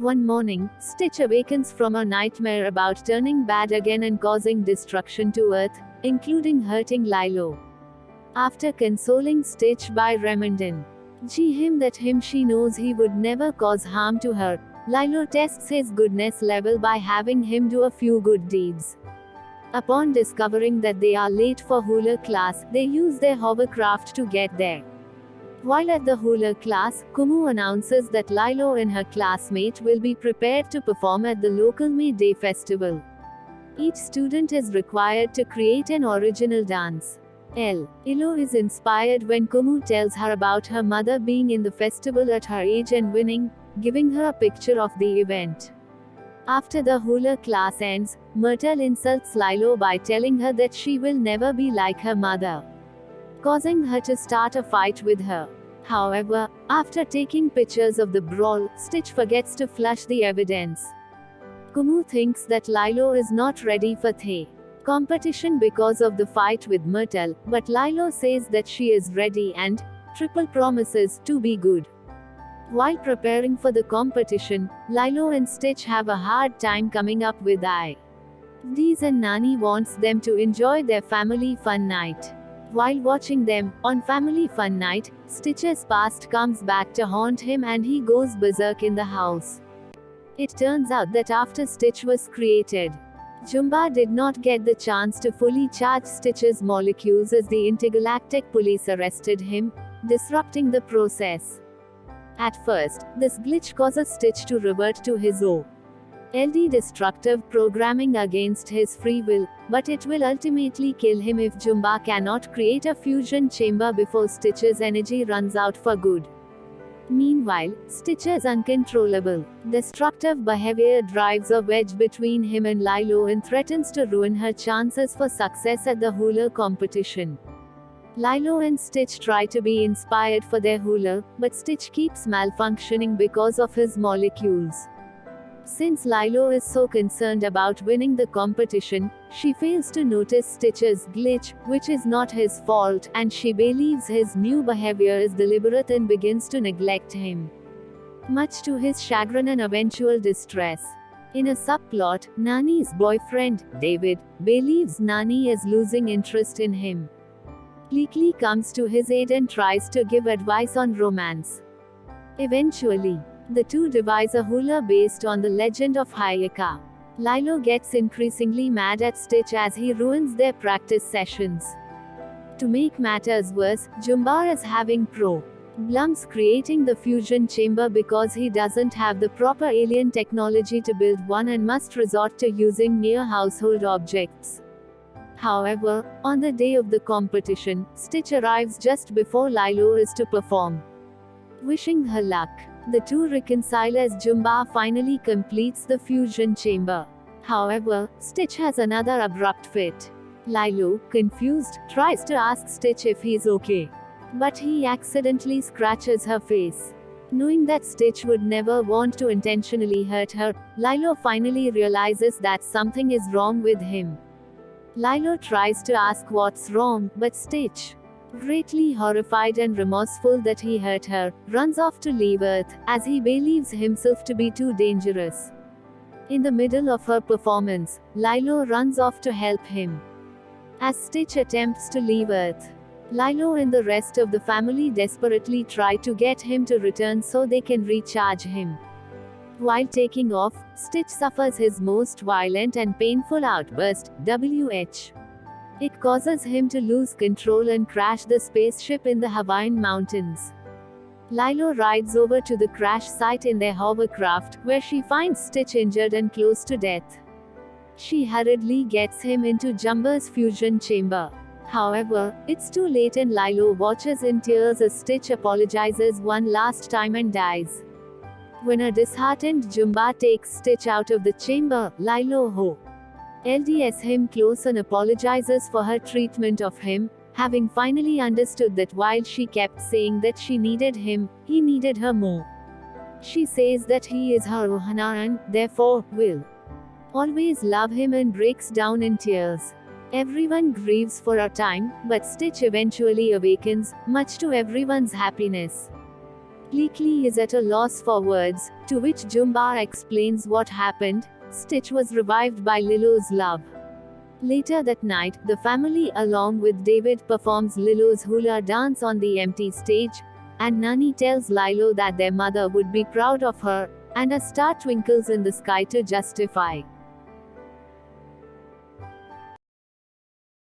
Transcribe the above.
One morning, Stitch awakens from a nightmare about turning bad again and causing destruction to Earth, including hurting Lilo. After consoling Stitch by reminding him that she knows he would never cause harm to her, Lilo tests his goodness level by having him do a few good deeds. Upon discovering that they are late for hula class, they use their hovercraft to get there. While at the hula class, Kumu announces that Lilo and her classmate will be prepared to perform at the local May Day festival. Each student is required to create an original dance. Lilo is inspired when Kumu tells her about her mother being in the festival at her age and winning, giving her a picture of the event. After the hula class ends, Myrtle insults Lilo by telling her that she will never be like her mother, causing her to start a fight with her. However, after taking pictures of the brawl, Stitch forgets to flush the evidence. Kumu thinks that Lilo is not ready for the competition because of the fight with Myrtle, but Lilo says that she is ready and triple promises to be good. While preparing for the competition, Lilo and Stitch have a hard time coming up with ideas and Nani wants them to enjoy their family fun night. While watching them, on Family Fun Night, Stitch's past comes back to haunt him and he goes berserk in the house. It turns out that after Stitch was created, Jumba did not get the chance to fully charge Stitch's molecules as the intergalactic police arrested him, disrupting the process. At first, this glitch causes Stitch to revert to his old destructive programming against his free will, but it will ultimately kill him if Jumba cannot create a fusion chamber before Stitch's energy runs out for good. Meanwhile, Stitch's uncontrollable, destructive behavior drives a wedge between him and Lilo and threatens to ruin her chances for success at the hula competition. Lilo and Stitch try to be inspired for their hula, but Stitch keeps malfunctioning because of his molecules. Since Lilo is so concerned about winning the competition, she fails to notice Stitch's glitch, which is not his fault, and she believes his new behavior is deliberate and begins to neglect him, much to his chagrin and eventual distress. In a subplot, Nani's boyfriend, David, believes Nani is losing interest in him. Bleakley comes to his aid and tries to give advice on romance. Eventually, the two devise a hula based on the legend of Hayaka. Lilo gets increasingly mad at Stitch as he ruins their practice sessions. To make matters worse, Jumba is having problems creating the fusion chamber because he doesn't have the proper alien technology to build one and must resort to using mere household objects. However, on the day of the competition, Stitch arrives just before Lilo is to perform. Wishing her luck, the two reconcile as Jumba finally completes the fusion chamber. However, Stitch has another abrupt fit. Lilo, confused, tries to ask Stitch if he's okay, but he accidentally scratches her face. Knowing that Stitch would never want to intentionally hurt her, Lilo finally realizes that something is wrong with him. Lilo tries to ask what's wrong, but Stitch, greatly horrified and remorseful that he hurt her, runs off to leave Earth, as he believes himself to be too dangerous. In the middle of her performance, Lilo runs off to help him. As Stitch attempts to leave Earth, Lilo and the rest of the family desperately try to get him to return so they can recharge him. While taking off, Stitch suffers his most violent and painful outburst, WH. It causes him to lose control and crash the spaceship in the Hawaiian mountains. Lilo rides over to the crash site in their hovercraft, where she finds Stitch injured and close to death. She hurriedly gets him into Jumba's fusion chamber. However, it's too late and Lilo watches in tears as Stitch apologizes one last time and dies. When a disheartened Jumba takes Stitch out of the chamber, Lilo LDS him close and apologizes for her treatment of him, having finally understood that while she kept saying that she needed him, he needed her more. She says that he is her Ohana and, therefore, will always love him and breaks down in tears. Everyone grieves for a time, but Stitch eventually awakens, much to everyone's happiness. Leakley is at a loss for words, to which Jumba explains what happened. Stitch was revived by Lilo's love. Later that night, the family along with David performs Lilo's hula dance on the empty stage, and Nani tells Lilo that their mother would be proud of her, and a star twinkles in the sky to justify